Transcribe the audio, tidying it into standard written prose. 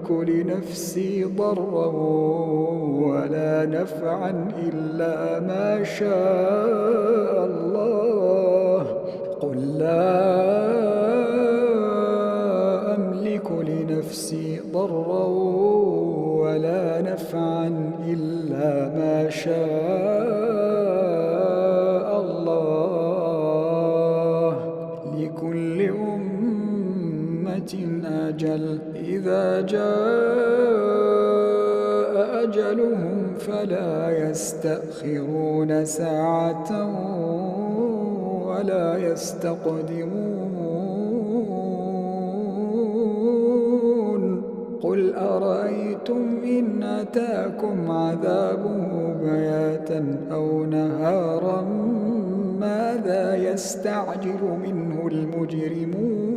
أملك لنفسي ضرا ولا نفعا إلا ما شاء الله. قل لا أملك لنفسي ضرا ولا نفعا إلا ما شاء الله. لكل أمة أجل، إذا جاء أجلهم فلا يستأخرون ساعة ولا يستقدمون. قل أرأيتم إن أتاكم عذابه بياتا أو نهارا ماذا يستعجل منه المجرمون؟